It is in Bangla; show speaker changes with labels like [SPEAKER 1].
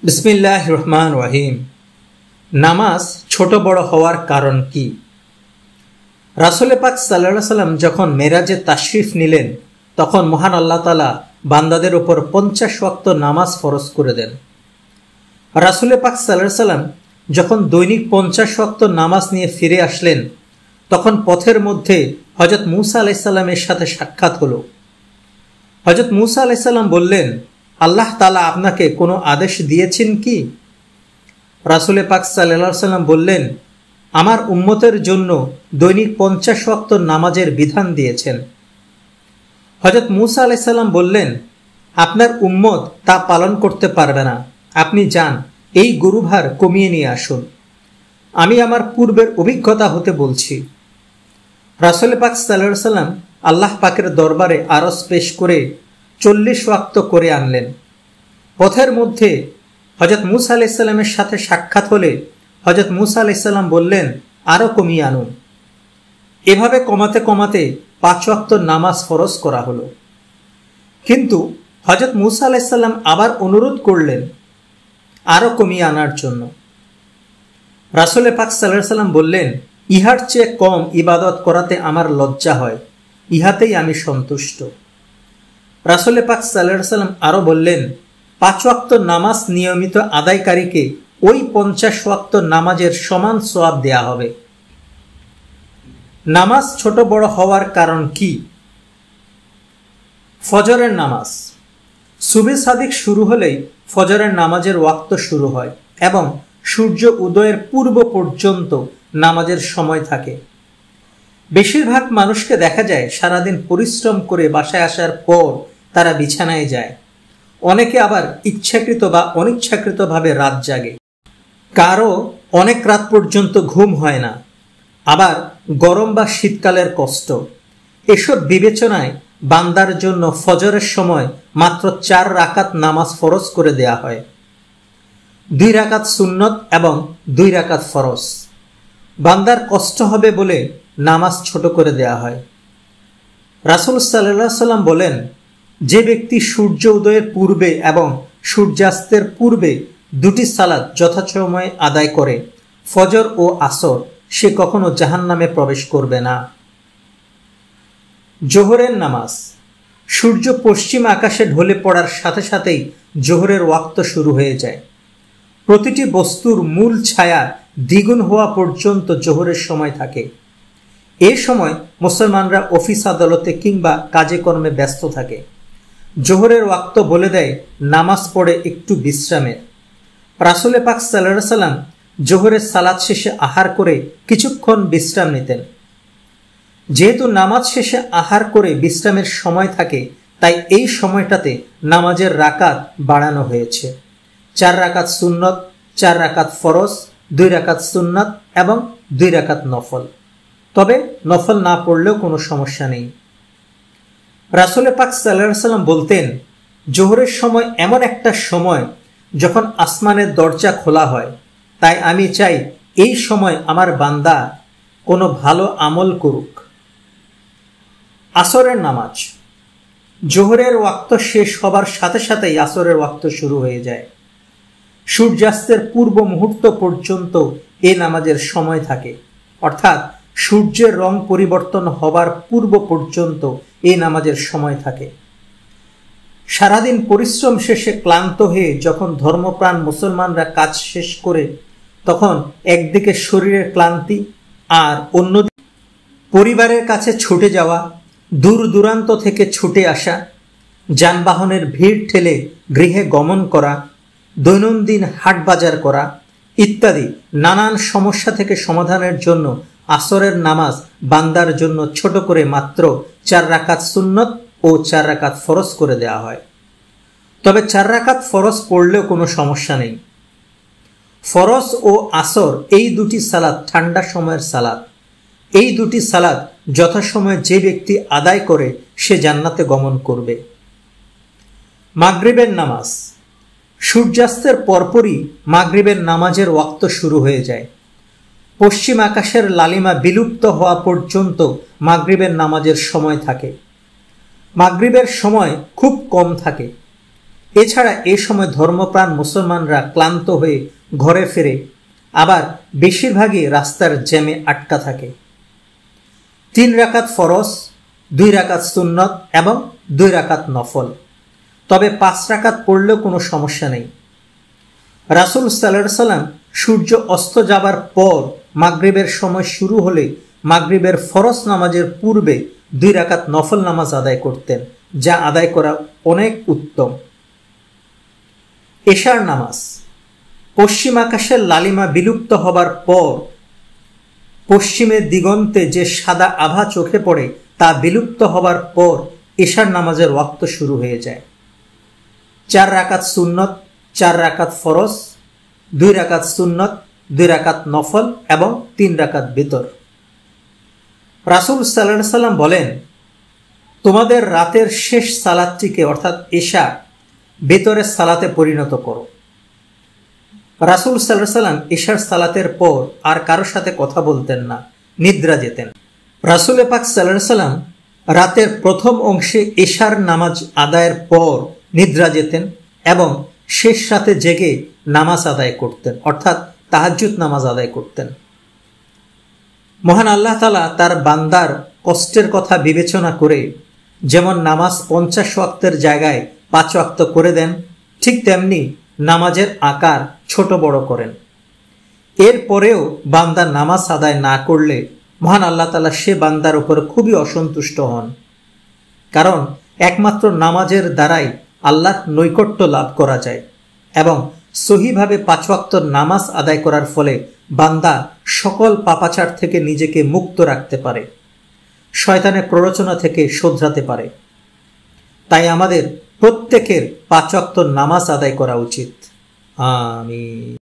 [SPEAKER 1] বিসমিল্লাহির রহমানির রহিম। নামাজ ছোট বড় হওয়ার কারণ কি? রাসূল পাক সাল্লাল্লাহু আলাইহি সাল্লাম যখন মেরাজে তাশরিফ নিলেন তখন মহান আল্লাহ তাআলা বান্দাদের উপর 50 ওয়াক্ত নামাজ ফরজ করে দেন। রাসূল পাক সাল্লাল্লাহু আলাইহি সাল্লাম যখন দৈনিক 50 ওয়াক্ত নামাজ নিয়ে ফিরে আসলেন তখন পথের মধ্যে হযরত মূসা আলাইহিস সালামের সাথে সাক্ষাৎ হলো। হযরত মূসা আলাইহিস সালাম বললেন, আল্লাহ তাআলা আপনাকে কোনো আদেশ দিয়েছেন কি? রাসূল পাক সাল্লাল্লাহু আলাইহি সাল্লাম বললেন, আমার উম্মতের জন্য দৈনিক 50 ওয়াক্ত নামাজের বিধান দিয়েছেন। হযরত মূসা আলাইহিস সালাম বললেন, আপনার উম্মত তা পালন করতে পারবে না, আপনি যান এই গুরুভার কমিয়ে নিয়ে আসুন। আমি আমার পূর্বের অভিজ্ঞতা হতে বলছি। রাসূল পাক সাল্লাল্লাহু আলাইহি সাল্লাম আল্লাহ পাকের দরবারে আরজ পেশ করে 40 ওয়াক্ত করে আনলেন। পথের মধ্যে হযরত মূসা আলাইহিস সালামের সাথে সাক্ষাৎ হলে হযরত মূসা আলাইহিস সালাম বললেন, আরও কমিয়ে আনুন। এভাবে কমাতে কমাতে 5 ওয়াক্ত নামাজ ফরজ করা হলো। কিন্তু হযরত মূসা আলাইহিস সালাম আবার অনুরোধ করলেন আরও কমিয়ে আনার জন্য। রাসূল পাক সাল্লাল্লাহু আলাইহি সাল্লাম বললেন, ইহার চেয়ে কম ইবাদত করাতে আমার লজ্জা হয়, ইহাতেই আমি সন্তুষ্ট। রাসূল পাক সাল্লাল্লাহু আলাইহি সাল্লাম আরও বললেন, 5 ওয়াক্ত নামাজ নিয়মিত আদায়কারীকে ওই 50 ওয়াক্ত নামাজের সমান সওয়াব দেয়া হবে। নামাজ ছোট বড় হওয়ার কারণ কি? ফজরের নামাজ। সুবহে সাদিক শুরু হলেই ফজরের নামাজের ওয়াক্ত শুরু হয় এবং সূর্য উদয়ের পূর্ব পর্যন্ত নামাজের সময় থাকে। বেশিরভাগ মানুষকে দেখা যায় সারাদিন পরিশ্রম করে বাসায় আসার পর তারা বিছানায় যায়। অনেকে আবার ইচ্ছাকৃত বা অনিচ্ছাকৃতভাবে রাত জাগে। কারো অনেক রাত পর্যন্ত ঘুম হয় না, আবার গরম বা শীতকালের কষ্ট। এসব বিবেচনায় বান্দার জন্য ফজরের সময় মাত্র 4 রাকাত নামাজ ফরজ করে দেয়া হয়। 2 রাকাত সুন্নত এবং 2 রাকাত ফরজ। বান্দার কষ্ট হবে বলে নামাজ ছোট করে দেয়া হয়। রাসূল সাল্লাল্লাহু আলাইহি সাল্লাম বলেন, যে ব্যক্তি সূর্য উদয়ের পূর্বে এবং সূর্যাস্তের পূর্বে 2টি সালাত যথাসময়ে আদায় করে, ফজর ও আসর, সে কখনো জাহান্নামে প্রবেশ করবে না। জোহরের নামাজ। সূর্য পশ্চিম আকাশে ঢলে পড়ার সাথে সাথেই জোহরের ওয়াক্ত শুরু হয়ে যায়। প্রতিটি বস্তুর মূল ছায়া দ্বিগুণ হওয়া পর্যন্ত জোহরের সময় থাকে। এ সময় মুসলমানরা অফিস আদালতে কিংবা কাজে কর্মে ব্যস্ত থাকে। জোহরের ওয়াক্ত বলে দেয় নামাজ পড়ে একটু বিশ্রামের। রাসূল পাক সাল্লাল্লাহু আলাইহি সাল্লাম জোহরের সালাত শেষে আহার করে কিছুক্ষণ বিশ্রাম নিতেন। যেহেতু নামাজ শেষে আহার করে বিশ্রামের সময় থাকে, তাই এই সময়টাতে নামাজের রাকাত বাড়ানো হয়েছে। 4 রাকাত সুন্নত, 4 রাকাত ফরজ, 2 রাকাত সুন্নত এবং 2 রাকাত নফল। তবে নফল না পড়লেও কোনো সমস্যা নেই। রাসূল পাক সাল্লাল্লাহু আলাইহি সাল্লাম বলতেন, জোহরের সময় এমন একটা সময় যখন আসমানের দরজা খোলা হয়, তাই আমি চাই এই সময় আমার বান্দা কোনো ভালো আমল করুক। আসরের নামাজ। জোহরের ওয়াক্ত শেষ হবার সাথে সাথেই আসরের ওয়াক্ত শুরু হয়ে যায়। সূর্যাস্তের পূর্ব মুহূর্ত পর্যন্ত এ নামাজের সময় থাকে, অর্থাৎ সূর্যের রং পরিবর্তন হবার পূর্ব পর্যন্ত এই নামাজের সময় থাকে। সারাদিন পরিশ্রম শেষে ক্লান্ত হয়ে যখন ধর্মপ্রাণ মুসলমানরা কাজ শেষ করে, তখন একদিকে শরীরের ক্লান্তি আর অন্যদিকে পরিবারের কাছে ছুটে যাওয়া, দূর দূরান্ত থেকে ছুটে আসা, যানবাহনের ভিড় ঠেলে গৃহে গমন করা, দৈনন্দিন হাট বাজার করা ইত্যাদি নানান সমস্যা থেকে সমাধানের জন্য আসরের নামাজ বান্দার জন্য ছোট করে মাত্র 4 রাকাত সুন্নত ও 4 রাকাত ফরজ করে দেওয়া হয়। তবে 4 রাকাত ফরজ পড়লেও কোনো সমস্যা নেই। ফরজ ও আসর এই 2টি সালাত ঠান্ডা সময়ের সালাত। এই 2টি সালাত যথাসময়ে যে ব্যক্তি আদায় করে সে জান্নাতে গমন করবে। মাগরিবের নামাজ। সূর্যাস্তের পরপরই মাগরিবের নামাজের ওয়াক্ত শুরু হয়ে যায়। পশ্চিম আকাশের লালিমা বিলুপ্ত হওয়া পর্যন্ত মাগরিবের নামাজের সময় থাকে। মাগরিবের সময় খুব কম থাকে। এছাড়া এই সময় ধর্মপ্রাণ মুসলমানরা ক্লান্ত হয়ে ঘরে ফেরে, আবার বেশিরভাগই রাস্তার জ্যামে আটকা থাকে। 3 রাকাত ফরজ, 2 রাকাত সুন্নত এবং 2 রাকাত নফল, তবে 5 রাকাত পড়লেও কোনো সমস্যা নেই। রাসূল সাল্লাল্লাহু আলাইহি সাল্লাম সূর্য অস্ত যাবার পর মাগরিবের সময় শুরু হলে মাগরিবের ফরজ নামাজের পূর্বে 2 রাকাত নফল নামাজ আদায় করতেন, যা আদায় করা অনেক উত্তম। এশার নামাজ। পশ্চিম আকাশের লালিমা বিলুপ্ত হবার পর পশ্চিমের দিগন্তে যে সাদা আভা চোখে পড়ে তা বিলুপ্ত হবার পর এশার নামাজের ওয়াক্ত শুরু হয়ে যায়। 4 রাকাত সুন্নত, 4 রাকাত ফরজ, 2 রাকাত সুন্নত, 2 রাকাত নফল এবং 3 রাকাত বিতর। রাসূল সাল্লাল্লাহু আলাইহি সাল্লাম বলেন, তোমাদের রাতের শেষ সালাতটিকে অর্থাৎ এশা বেতরের সালাতে পরিণত করো। রাসূল সাল্লাল্লাহু আলাইহি সাল্লাম এশার সালাতের পর আর কারোর সাথে কথা বলতেন না, নিদ্রা যেতেন। রাসূল পাক সাল্লাল্লাহু আলাইহি সাল্লাম রাতের প্রথম অংশে এশার নামাজ আদায়ের পর নিদ্রা যেতেন এবং শেষ রাতে জেগে নামাজ আদায় করতেন, অর্থাৎ তাহাজ্জুদ নামাজ আদায় করতেন। মহান আল্লাহ তাআলা তার বান্দার কষ্টের কথা বিবেচনা করে যেমন নামাজ 50 ওয়াক্তের জায়গায় 5 ওয়াক্ত করে দেন, ঠিক তেমনি নামাজের আকার ছোট বড় করেন। এরপরেও বান্দা নামাজ আদায় না করলে মহান আল্লাহ তাআলা সে বান্দার উপর খুবই অসন্তুষ্ট হন, কারণ একমাত্র নামাজের দ্বারাই আল্লাহর নৈকট্য লাভ করা যায় এবং সহিভাবে 5 ওয়াক্ত নামাজ আদায় করার ফলে বান্দা সকল পাপাচার থেকে নিজেকে মুক্ত রাখতে পারে, শয়তানের প্ররোচনা থেকে শোধরাতে পারে। তাই আমাদের প্রত্যেকের 5 ওয়াক্ত নামাজ আদায় করা উচিত। আমিন।